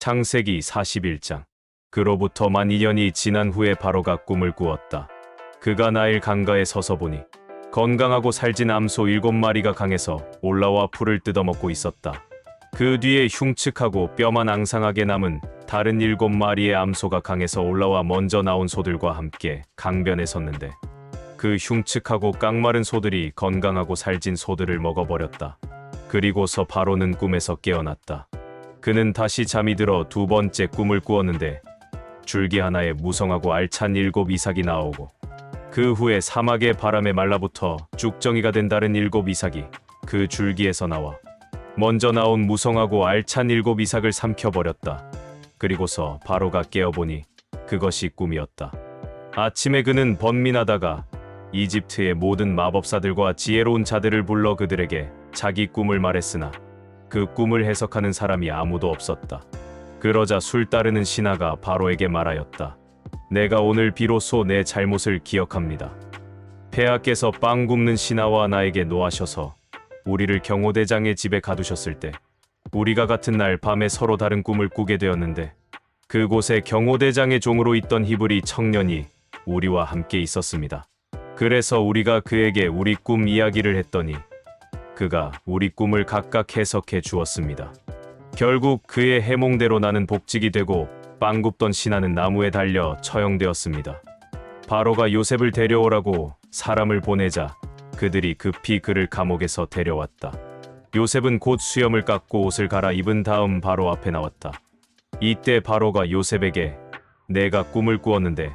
창세기 41장. 그로부터 만 2년이 지난 후에 바로가 꿈을 꾸었다. 그가 나일 강가에 서서 보니 건강하고 살진 암소 7마리가 강에서 올라와 풀을 뜯어먹고 있었다. 그 뒤에 흉측하고 뼈만 앙상하게 남은 다른 7마리의 암소가 강에서 올라와 먼저 나온 소들과 함께 강변에 섰는데, 그 흉측하고 깡마른 소들이 건강하고 살진 소들을 먹어버렸다. 그리고서 바로는 꿈에서 깨어났다. 그는 다시 잠이 들어 두 번째 꿈을 꾸었는데, 줄기 하나에 무성하고 알찬 7 이삭이 나오고, 그 후에 사막의 바람에 말라붙어 쭉정이가 된 다른 7 이삭이 그 줄기에서 나와 먼저 나온 무성하고 알찬 7 이삭을 삼켜버렸다. 그리고서 바로가 깨어보니 그것이 꿈이었다. 아침에 그는 번민하다가 이집트의 모든 마법사들과 지혜로운 자들을 불러 그들에게 자기 꿈을 말했으나 그 꿈을 해석하는 사람이 아무도 없었다. 그러자 술 따르는 신하가 바로에게 말하였다. 내가 오늘 비로소 내 잘못을 기억합니다. 폐하께서 빵 굽는 신하와 나에게 노하셔서 우리를 경호대장의 집에 가두셨을 때, 우리가 같은 날 밤에 서로 다른 꿈을 꾸게 되었는데, 그곳에 경호대장의 종으로 있던 히브리 청년이 우리와 함께 있었습니다. 그래서 우리가 그에게 우리 꿈 이야기를 했더니 그가 우리 꿈을 각각 해석해 주었습니다. 결국 그의 해몽대로 나는 복직이 되고 빵 굽던 신하는 나무에 달려 처형되었습니다. 바로가 요셉을 데려오라고 사람을 보내자 그들이 급히 그를 감옥에서 데려왔다. 요셉은 곧 수염을 깎고 옷을 갈아입은 다음 바로 앞에 나왔다. 이때 바로가 요셉에게 내가 꿈을 꾸었는데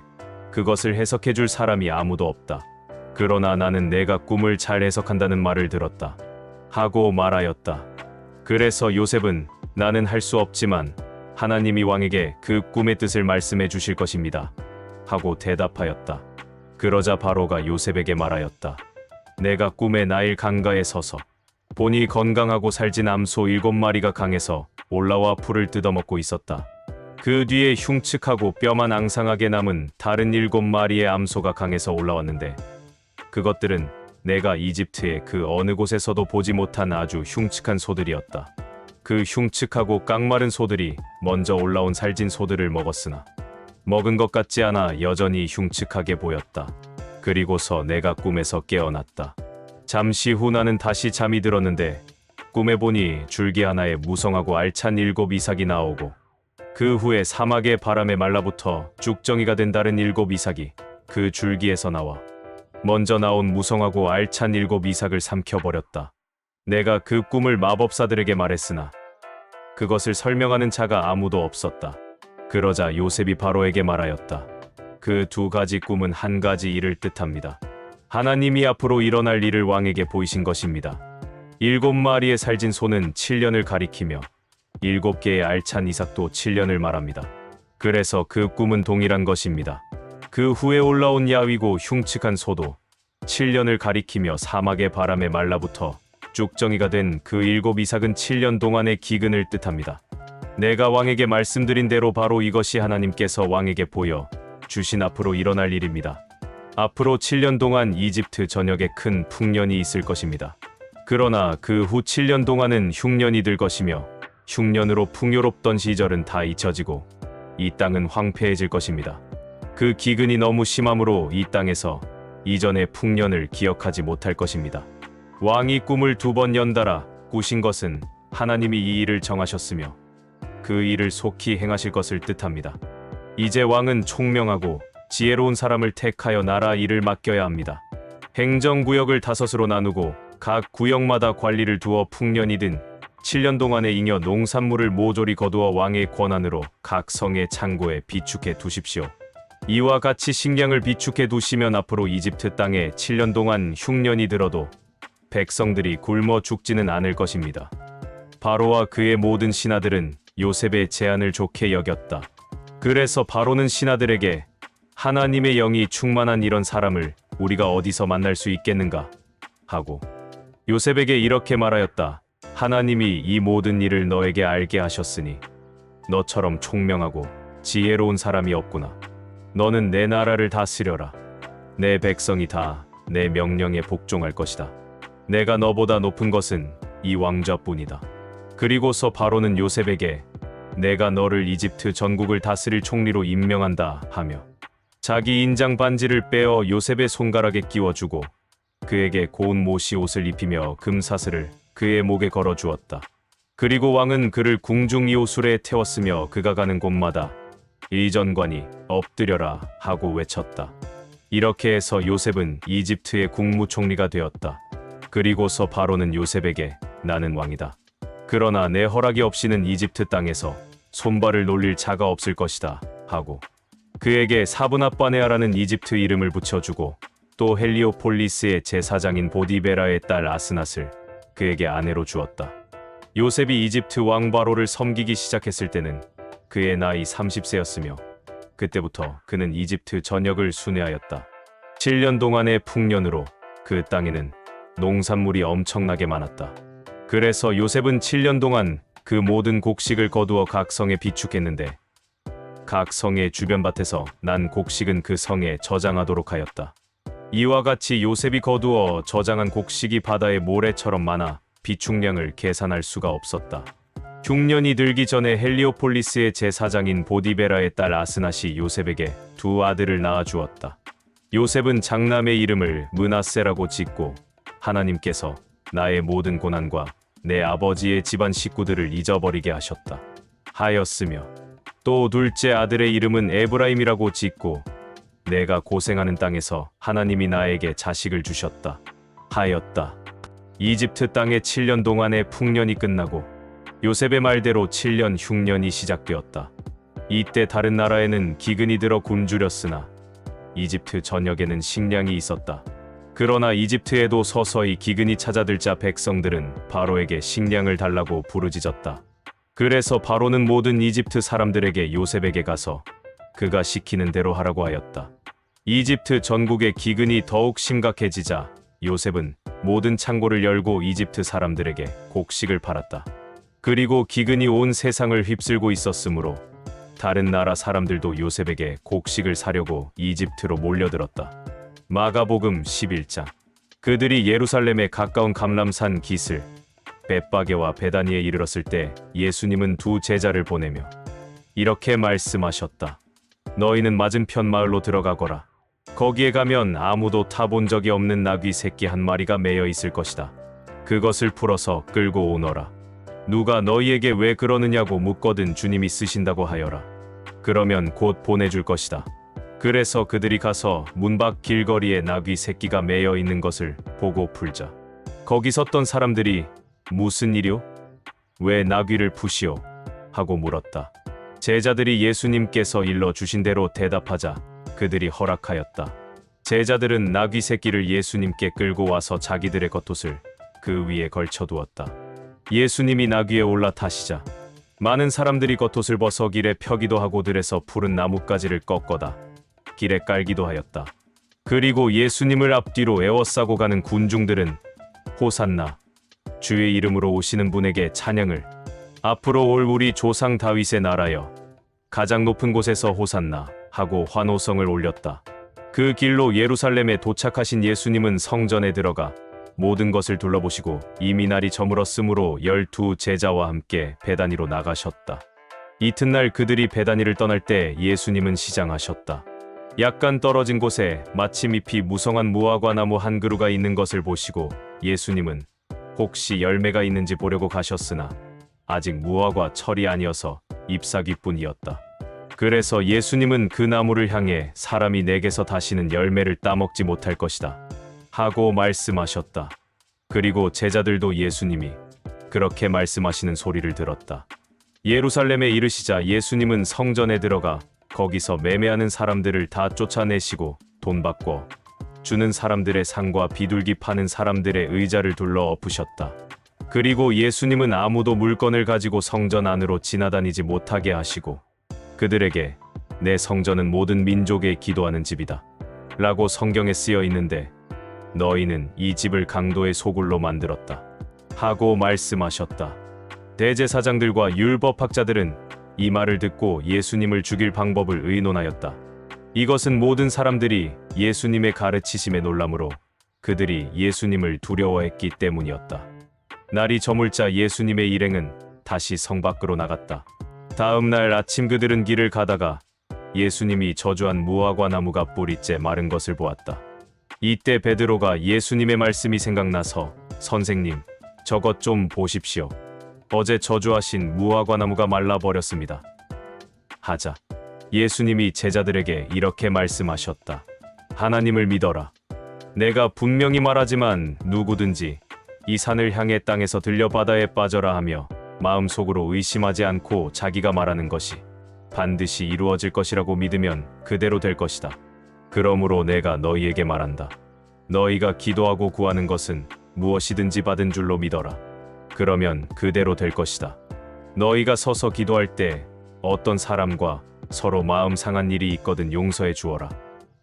그것을 해석해 줄 사람이 아무도 없다. 그러나 나는 내가 꿈을 잘 해석한다는 말을 들었다. 하고 말하였다. 그래서 요셉은 나는 할 수 없지만 하나님이 왕에게 그 꿈의 뜻을 말씀해 주실 것입니다. 하고 대답하였다. 그러자 바로가 요셉에게 말하였다. 내가 꿈에 나일 강가에 서서 보니 건강하고 살진 암소 7마리가 강에서 올라와 풀을 뜯어먹고 있었다. 그 뒤에 흉측하고 뼈만 앙상하게 남은 다른 7마리의 암소가 강에서 올라왔는데, 그것들은 내가 이집트의 그 어느 곳에서도 보지 못한 아주 흉측한 소들이었다. 그 흉측하고 깡마른 소들이 먼저 올라온 살진 소들을 먹었으나 먹은 것 같지 않아 여전히 흉측하게 보였다. 그리고서 내가 꿈에서 깨어났다. 잠시 후 나는 다시 잠이 들었는데 꿈에 보니 줄기 하나에 무성하고 알찬 7 이삭이 나오고, 그 후에 사막의 바람에 말라붙어 쭉정이가 된 다른 7 이삭이 그 줄기에서 나와 먼저 나온 무성하고 알찬 7 이삭을 삼켜버렸다. 내가 그 꿈을 마법사들에게 말했으나 그것을 설명하는 자가 아무도 없었다. 그러자 요셉이 바로에게 말하였다. 그 2가지 꿈은 한 가지 일을 뜻합니다. 하나님이 앞으로 일어날 일을 왕에게 보이신 것입니다. 7마리의 살진 소는 7년을 가리키며 7개의 알찬 이삭도 7년을 말합니다. 그래서 그 꿈은 동일한 것입니다. 그 후에 올라온 야위고 흉측한 소도 7년을 가리키며 사막의 바람에 말라붙어 쭉정이가 된 그 7 이삭은 7년 동안의 기근을 뜻합니다. 내가 왕에게 말씀드린 대로 바로 이것이 하나님께서 왕에게 보여 주신 앞으로 일어날 일입니다. 앞으로 7년 동안 이집트 전역에 큰 풍년이 있을 것입니다. 그러나 그 후 7년 동안은 흉년이 들 것이며, 흉년으로 풍요롭던 시절은 다 잊혀지고 이 땅은 황폐해질 것입니다. 그 기근이 너무 심함으로 이 땅에서 이전의 풍년을 기억하지 못할 것입니다. 왕이 꿈을 2번 연달아 꾸신 것은 하나님이 이 일을 정하셨으며 그 일을 속히 행하실 것을 뜻합니다. 이제 왕은 총명하고 지혜로운 사람을 택하여 나라 일을 맡겨야 합니다. 행정구역을 5으로 나누고 각 구역마다 관리를 두어 풍년이든 7년 동안에 잉여 농산물을 모조리 거두어 왕의 권한으로 각 성의 창고에 비축해 두십시오. 이와 같이 식량을 비축해 두시면 앞으로 이집트 땅에 7년 동안 흉년이 들어도 백성들이 굶어 죽지는 않을 것입니다. 바로와 그의 모든 신하들은 요셉의 제안을 좋게 여겼다. 그래서 바로는 신하들에게 하나님의 영이 충만한 이런 사람을 우리가 어디서 만날 수 있겠는가? 하고 요셉에게 이렇게 말하였다. 하나님이 이 모든 일을 너에게 알게 하셨으니 너처럼 총명하고 지혜로운 사람이 없구나. 너는 내 나라를 다스려라. 내 백성이 다 내 명령에 복종할 것이다. 내가 너보다 높은 것은 이 왕좌뿐이다. 그리고서 바로는 요셉에게 내가 너를 이집트 전국을 다스릴 총리로 임명한다 하며 자기 인장 반지를 빼어 요셉의 손가락에 끼워주고 그에게 고운 모시 옷을 입히며 금사슬을 그의 목에 걸어 주었다. 그리고 왕은 그를 궁중 이호술에 태웠으며 그가 가는 곳마다 이 전관이 엎드려라 하고 외쳤다. 이렇게 해서 요셉은 이집트의 국무총리가 되었다. 그리고서 바로는 요셉에게 나는 왕이다. 그러나 내 허락이 없이는 이집트 땅에서 손발을 놀릴 자가 없을 것이다 하고 그에게 사브나빠네아라는 이집트 이름을 붙여주고 또 헬리오폴리스의 제사장인 보디베라의 딸 아스낫을 그에게 아내로 주었다. 요셉이 이집트 왕 바로를 섬기기 시작했을 때는 그의 나이 30세였으며 그때부터 그는 이집트 전역을 순회하였다. 7년 동안의 풍년으로 그 땅에는 농산물이 엄청나게 많았다. 그래서 요셉은 7년 동안 그 모든 곡식을 거두어 각 성에 비축했는데 각 성의 주변 밭에서 난 곡식은 그 성에 저장하도록 하였다. 이와 같이 요셉이 거두어 저장한 곡식이 바다의 모래처럼 많아 비축량을 계산할 수가 없었다. 흉년이 들기 전에 헬리오폴리스의 제사장인 보디베라의 딸 아스낫이 요셉에게 두 아들을 낳아 주었다. 요셉은 장남의 이름을 므낫세라고 짓고 하나님께서 나의 모든 고난과 내 아버지의 집안 식구들을 잊어버리게 하였으며 또 둘째 아들의 이름은 에브라임이라고 짓고 내가 고생하는 땅에서 하나님이 나에게 자식을 주셨다 하였다. 이집트 땅의 7년 동안의 풍년이 끝나고 요셉의 말대로 7년 흉년이 시작되었다. 이때 다른 나라에는 기근이 들어 굶주렸으나 이집트 전역에는 식량이 있었다. 그러나 이집트에도 서서히 기근이 찾아들자 백성들은 바로에게 식량을 달라고 부르짖었다. 그래서 바로는 모든 이집트 사람들에게 요셉에게 가서 그가 시키는 대로 하라고 하였다. 이집트 전국의 기근이 더욱 심각해지자 요셉은 모든 창고를 열고 이집트 사람들에게 곡식을 팔았다. 그리고 기근이 온 세상을 휩쓸고 있었으므로 다른 나라 사람들도 요셉에게 곡식을 사려고 이집트로 몰려들었다. 마가복음 11장. 그들이 예루살렘에 가까운 감람산 기슬 벳바게와 베다니에 이르렀을 때 예수님은 두 제자를 보내며 이렇게 말씀하셨다. 너희는 맞은편 마을로 들어가거라. 거기에 가면 아무도 타본 적이 없는 나귀 새끼 한 마리가 매여 있을 것이다. 그것을 풀어서 끌고 오너라. 누가 너희에게 왜 그러느냐고 묻거든 주님이 쓰신다고 하여라. 그러면 곧 보내줄 것이다. 그래서 그들이 가서 문 밖 길거리에 나귀 새끼가 매여 있는 것을 보고 풀자. 거기 섰던 사람들이 무슨 일이요? 왜 나귀를 푸시오? 하고 물었다. 제자들이 예수님께서 일러 주신 대로 대답하자 그들이 허락하였다. 제자들은 나귀 새끼를 예수님께 끌고 와서 자기들의 겉옷을 그 위에 걸쳐두었다. 예수님이 나귀에 올라타시자 많은 사람들이 겉옷을 벗어 길에 펴기도 하고 들에서 푸른 나뭇가지를 꺾어다 길에 깔기도 하였다. 그리고 예수님을 앞뒤로 에워싸고 가는 군중들은 호산나 주의 이름으로 오시는 분에게 찬양을 앞으로 올 우리 조상 다윗의 나라여 가장 높은 곳에서 호산나 하고 환호성을 올렸다. 그 길로 예루살렘에 도착하신 예수님은 성전에 들어가 모든 것을 둘러보시고 이미 날이 저물었으므로 12 제자와 함께 베다니로 나가셨다. 이튿날 그들이 베다니를 떠날 때 예수님은 시장하셨다. 약간 떨어진 곳에 마침 잎이 무성한 무화과 나무 한 그루가 있는 것을 보시고 예수님은 혹시 열매가 있는지 보려고 가셨으나 아직 무화과 철이 아니어서 잎사귀뿐이었다. 그래서 예수님은 그 나무를 향해 사람이 내게서 다시는 열매를 따먹지 못할 것이다 하고 말씀하셨다. 그리고 제자들도 예수님이 그렇게 말씀하시는 소리를 들었다. 예루살렘에 이르시자 예수님은 성전에 들어가 거기서 매매하는 사람들을 다 쫓아내시고 돈 바꿔 주는 사람들의 상과 비둘기 파는 사람들의 의자를 둘러 엎으셨다. 그리고 예수님은 아무도 물건을 가지고 성전 안으로 지나다니지 못하게 하시고 그들에게 내 성전은 모든 민족의 기도하는 집이다 라고 성경에 쓰여 있는데 너희는 이 집을 강도의 소굴로 만들었다 하고 말씀하셨다. 대제사장들과 율법학자들은 이 말을 듣고 예수님을 죽일 방법을 의논하였다. 이것은 모든 사람들이 예수님의 가르치심에 놀라므로 그들이 예수님을 두려워했기 때문이었다. 날이 저물자 예수님의 일행은 다시 성 밖으로 나갔다. 다음 날 아침 그들은 길을 가다가 예수님이 저주한 무화과 나무가 뿌리째 마른 것을 보았다. 이때 베드로가 예수님의 말씀이 생각나서 선생님, 저것 좀 보십시오. 어제 저주하신 무화과 나무가 말라버렸습니다. 하자 예수님이 제자들에게 이렇게 말씀하셨다. 하나님을 믿어라. 내가 분명히 말하지만 누구든지 이 산을 향해 땅에서 들려 바다에 빠져라 하며 마음속으로 의심하지 않고 자기가 말하는 것이 반드시 이루어질 것이라고 믿으면 그대로 될 것이다. 그러므로 내가 너희에게 말한다. 너희가 기도하고 구하는 것은 무엇이든지 받은 줄로 믿어라. 그러면 그대로 될 것이다. 너희가 서서 기도할 때 어떤 사람과 서로 마음 상한 일이 있거든 용서해 주어라.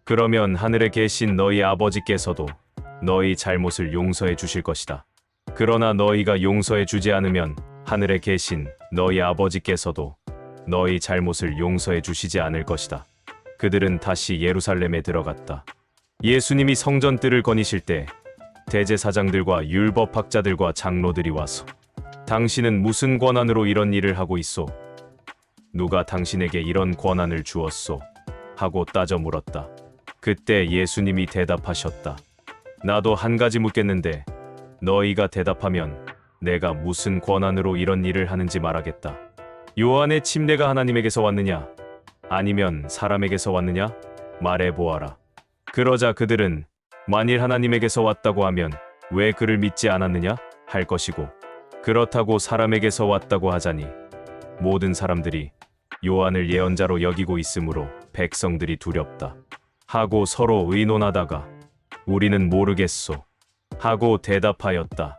그러면 하늘에 계신 너희 아버지께서도 너희 잘못을 용서해 주실 것이다. 그러나 너희가 용서해 주지 않으면 하늘에 계신 너희 아버지께서도 너희 잘못을 용서해 주시지 않을 것이다. 그들은 다시 예루살렘에 들어갔다. 예수님이 성전 뜰을 거니실 때 대제사장들과 율법학자들과 장로들이 와서 당신은 무슨 권한으로 이런 일을 하고 있소? 누가 당신에게 이런 권한을 주었소? 하고 따져 물었다. 그때 예수님이 대답하셨다. 나도 한 가지 묻겠는데 너희가 대답하면 내가 무슨 권한으로 이런 일을 하는지 말하겠다. 요한의 침례가 하나님에게서 왔느냐? 아니면 사람에게서 왔느냐? 말해보아라. 그러자 그들은 만일 하나님에게서 왔다고 하면 왜 그를 믿지 않았느냐? 할 것이고 그렇다고 사람에게서 왔다고 하자니 모든 사람들이 요한을 예언자로 여기고 있으므로 백성들이 두렵다. 하고 서로 의논하다가 우리는 모르겠소. 하고 대답하였다.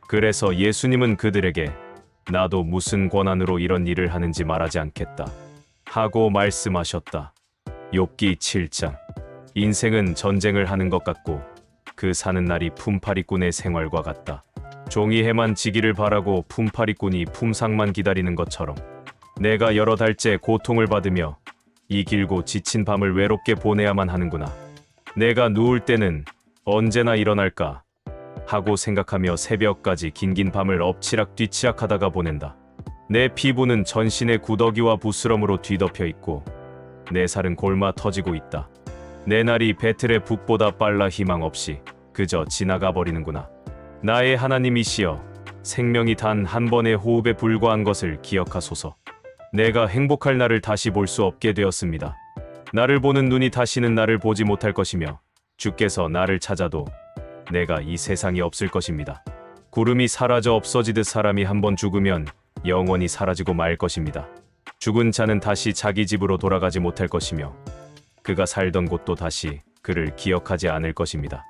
그래서 예수님은 그들에게 나도 무슨 권한으로 이런 일을 하는지 말하지 않겠다. 하고 말씀하셨다. 욥기 7장. 인생은 전쟁을 하는 것 같고 그 사는 날이 품팔이꾼의 생활과 같다. 종이 해만 지기를 바라고 품팔이꾼이 품상만 기다리는 것처럼 내가 여러 달째 고통을 받으며 이 길고 지친 밤을 외롭게 보내야만 하는구나. 내가 누울 때는 언제나 일어날까 하고 생각하며 새벽까지 긴긴 밤을 엎치락뒤치락 하다가 보낸다. 내 피부는 전신의 구더기와 부스럼으로 뒤덮여 있고 내 살은 골마 터지고 있다. 내 날이 배틀의 북보다 빨라 희망 없이 그저 지나가 버리는구나. 나의 하나님이시여, 생명이 단 한 번의 호흡에 불과한 것을 기억하소서. 내가 행복할 날을 다시 볼 수 없게 되었습니다. 나를 보는 눈이 다시는 나를 보지 못할 것이며 주께서 나를 찾아도 내가 이 세상이 없을 것입니다. 구름이 사라져 없어지듯 사람이 한번 죽으면 영원히 사라지고 말 것입니다. 죽은 자는 다시 자기 집으로 돌아가지 못할 것이며 그가 살던 곳도 다시 그를 기억하지 않을 것입니다.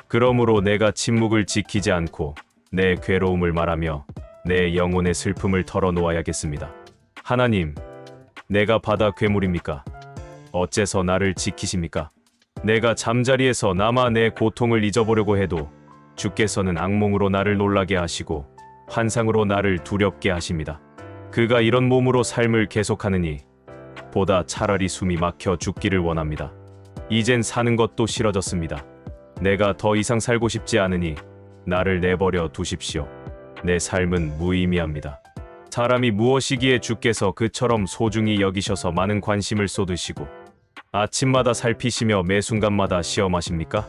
그러므로 내가 침묵을 지키지 않고 내 괴로움을 말하며 내 영혼의 슬픔을 털어놓아야겠습니다. 하나님, 내가 바다 괴물입니까? 어째서 나를 지키십니까? 내가 잠자리에서 남아 내 고통을 잊어보려고 해도 주께서는 악몽으로 나를 놀라게 하시고 환상으로 나를 두렵게 하십니다. 그가 이런 몸으로 삶을 계속하느니 보다 차라리 숨이 막혀 죽기를 원합니다. 이젠 사는 것도 싫어졌습니다. 내가 더 이상 살고 싶지 않으니 나를 내버려 두십시오. 내 삶은 무의미합니다. 사람이 무엇이기에 주께서 그처럼 소중히 여기셔서 많은 관심을 쏟으시고 아침마다 살피시며 매 순간마다 시험하십니까?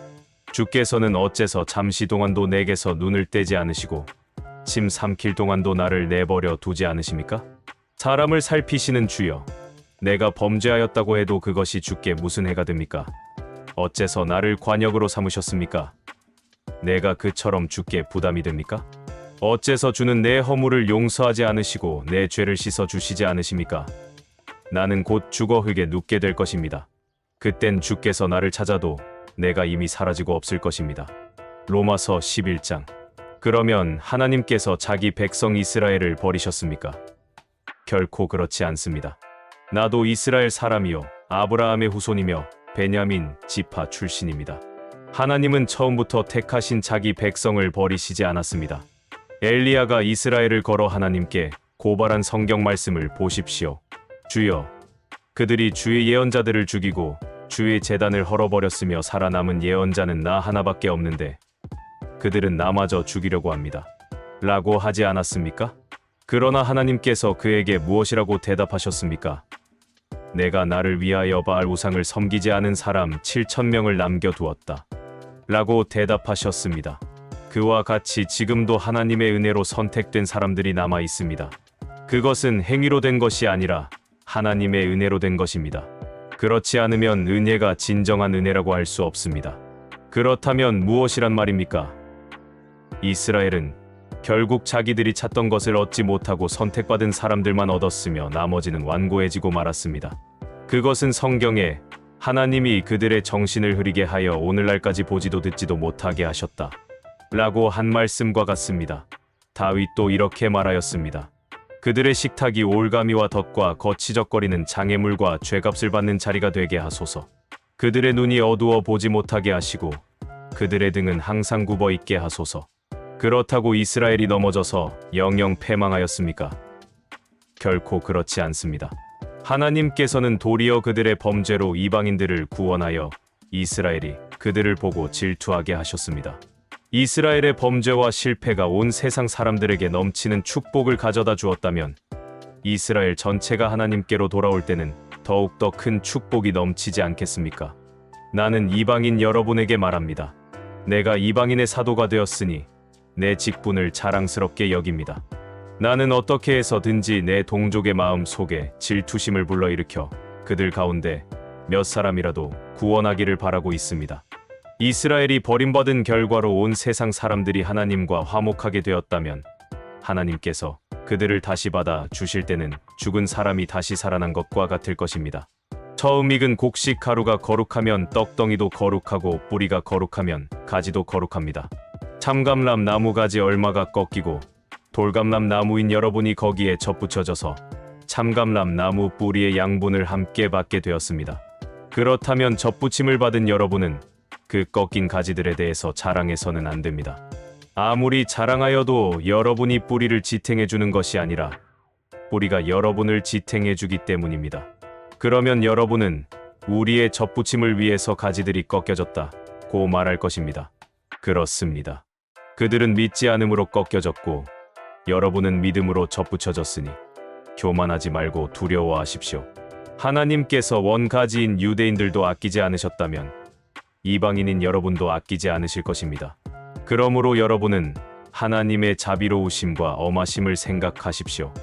주께서는 어째서 잠시 동안도 내게서 눈을 떼지 않으시고 침 삼킬 동안도 나를 내버려 두지 않으십니까? 사람을 살피시는 주여, 내가 범죄하였다고 해도 그것이 주께 무슨 해가 됩니까? 어째서 나를 관역으로 삼으셨습니까? 내가 그처럼 주께 부담이 됩니까? 어째서 주는 내 허물을 용서하지 않으시고 내 죄를 씻어 주시지 않으십니까? 나는 곧 죽어 흙에 눕게 될 것입니다. 그땐 주께서 나를 찾아도 내가 이미 사라지고 없을 것입니다. 로마서 11장. 그러면 하나님께서 자기 백성 이스라엘을 버리셨습니까? 결코 그렇지 않습니다. 나도 이스라엘 사람이요 아브라함의 후손이며 베냐민 지파 출신입니다. 하나님은 처음부터 택하신 자기 백성을 버리시지 않았습니다. 엘리야가 이스라엘을 걸어 하나님께 고발한 성경 말씀을 보십시오. 주여, 그들이 주의 예언자들을 죽이고 주의 제단을 헐어버렸으며 살아남은 예언자는 나 하나밖에 없는데 그들은 나마저 죽이려고 합니다. 라고 하지 않았습니까? 그러나 하나님께서 그에게 무엇이라고 대답하셨습니까? 내가 나를 위하여 바알 우상을 섬기지 않은 사람 7,000명을 남겨두었다. 라고 대답하셨습니다. 그와 같이 지금도 하나님의 은혜로 선택된 사람들이 남아 있습니다. 그것은 행위로 된 것이 아니라 하나님의 은혜로 된 것입니다. 그렇지 않으면 은혜가 진정한 은혜라고 할 수 없습니다. 그렇다면 무엇이란 말입니까? 이스라엘은 결국 자기들이 찾던 것을 얻지 못하고 선택받은 사람들만 얻었으며 나머지는 완고해지고 말았습니다. 그것은 성경에 하나님이 그들의 정신을 흐리게 하여 오늘날까지 보지도 듣지도 못하게 하셨다. 라고 한 말씀과 같습니다. 다윗도 이렇게 말하였습니다. 그들의 식탁이 올가미와 덫과 거치적거리는 장애물과 죄값을 받는 자리가 되게 하소서. 그들의 눈이 어두워 보지 못하게 하시고 그들의 등은 항상 굽어 있게 하소서. 그렇다고 이스라엘이 넘어져서 영영 패망하였습니까? 결코 그렇지 않습니다. 하나님께서는 도리어 그들의 범죄로 이방인들을 구원하여 이스라엘이 그들을 보고 질투하게 하셨습니다. 이스라엘의 범죄와 실패가 온 세상 사람들에게 넘치는 축복을 가져다 주었다면 이스라엘 전체가 하나님께로 돌아올 때는 더욱더 큰 축복이 넘치지 않겠습니까? 나는 이방인 여러분에게 말합니다. 내가 이방인의 사도가 되었으니 내 직분을 자랑스럽게 여깁니다. 나는 어떻게 해서든지 내 동족의 마음 속에 질투심을 불러일으켜 그들 가운데 몇 사람이라도 구원하기를 바라고 있습니다. 이스라엘이 버림받은 결과로 온 세상 사람들이 하나님과 화목하게 되었다면 하나님께서 그들을 다시 받아 주실 때는 죽은 사람이 다시 살아난 것과 같을 것입니다. 처음 익은 곡식 가루가 거룩하면 떡덩이도 거룩하고 뿌리가 거룩하면 가지도 거룩합니다. 참감람 나무 가지 얼마가 꺾이고 돌감람 나무인 여러분이 거기에 접붙여져서 참감람 나무 뿌리의 양분을 함께 받게 되었습니다. 그렇다면 접붙임을 받은 여러분은 그 꺾인 가지들에 대해서 자랑해서는 안 됩니다. 아무리 자랑하여도 여러분이 뿌리를 지탱해 주는 것이 아니라 뿌리가 여러분을 지탱해 주기 때문입니다. 그러면 여러분은 우리의 접붙임을 위해서 가지들이 꺾여졌다고 말할 것입니다. 그렇습니다. 그들은 믿지 않음으로 꺾여졌고 여러분은 믿음으로 접붙여졌으니 교만하지 말고 두려워하십시오. 하나님께서 원가지인 유대인들도 아끼지 않으셨다면 이방인인 여러분도 아끼지 않으실 것입니다. 그러므로 여러분은 하나님의 자비로우심과 엄하심을 생각하십시오.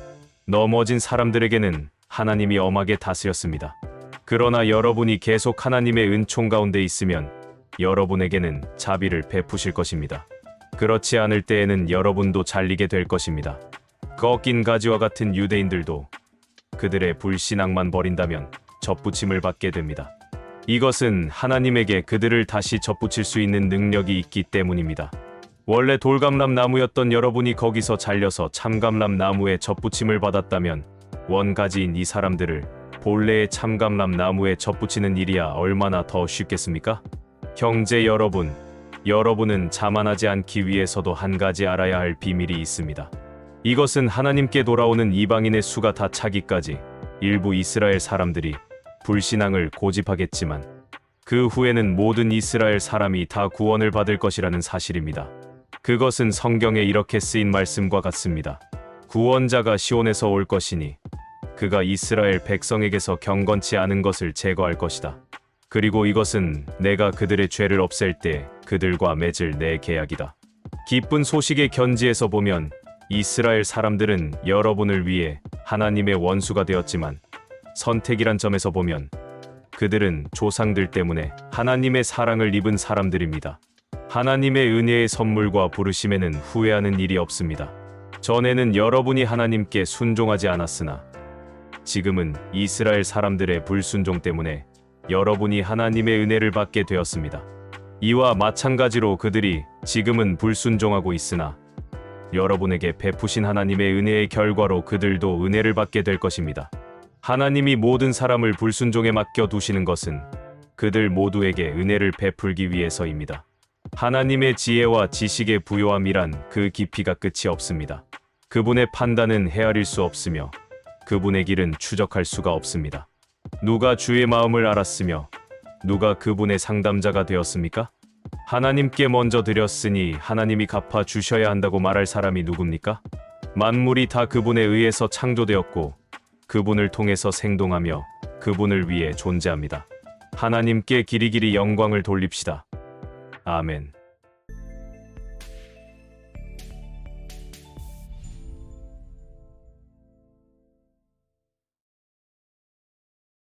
넘어진 사람들에게는 하나님이 엄하게 다스렸습니다. 그러나 여러분이 계속 하나님의 은총 가운데 있으면 여러분에게는 자비를 베푸실 것입니다. 그렇지 않을 때에는 여러분도 잘리게 될 것입니다. 꺾인 가지와 같은 유대인들도 그들의 불신앙만 버린다면 접붙임을 받게 됩니다. 이것은 하나님에게 그들을 다시 접붙일 수 있는 능력이 있기 때문입니다. 원래 돌감람 나무였던 여러분이 거기서 잘려서 참감람 나무에 접붙임을 받았다면 원가지인 이 사람들을 본래의 참감람 나무에 접붙이는 일이야 얼마나 더 쉽겠습니까? 형제 여러분, 여러분은 자만하지 않기 위해서도 한 가지 알아야 할 비밀이 있습니다. 이것은 하나님께 돌아오는 이방인의 수가 다 차기까지 일부 이스라엘 사람들이 불신앙을 고집하겠지만 그 후에는 모든 이스라엘 사람이 다 구원을 받을 것이라는 사실입니다. 그것은 성경에 이렇게 쓰인 말씀과 같습니다. 구원자가 시온에서 올 것이니 그가 이스라엘 백성에게서 경건치 않은 것을 제거할 것이다. 그리고 이것은 내가 그들의 죄를 없앨 때 그들과 맺을 내 계약이다. 기쁜 소식의 견지에서 보면 이스라엘 사람들은 여러분을 위해 하나님의 원수가 되었지만 선택이란 점에서 보면 그들은 조상들 때문에 하나님의 사랑을 입은 사람들입니다. 하나님의 은혜의 선물과 부르심에는 후회하는 일이 없습니다. 전에는 여러분이 하나님께 순종하지 않았으나 지금은 이스라엘 사람들의 불순종 때문에 여러분이 하나님의 은혜를 받게 되었습니다. 이와 마찬가지로 그들이 지금은 불순종하고 있으나 여러분에게 베푸신 하나님의 은혜의 결과로 그들도 은혜를 받게 될 것입니다. 하나님이 모든 사람을 불순종에 맡겨 두시는 것은 그들 모두에게 은혜를 베풀기 위해서입니다. 하나님의 지혜와 지식의 부요함이란 그 깊이가 끝이 없습니다. 그분의 판단은 헤아릴 수 없으며 그분의 길은 추적할 수가 없습니다. 누가 주의 마음을 알았으며 누가 그분의 상담자가 되었습니까? 하나님께 먼저 드렸으니 하나님이 갚아 주셔야 한다고 말할 사람이 누굽니까? 만물이 다 그분에 의해서 창조되었고 그분을 통해서 생동하며 그분을 위해 존재합니다. 하나님께 길이길이 영광을 돌립시다. 아멘.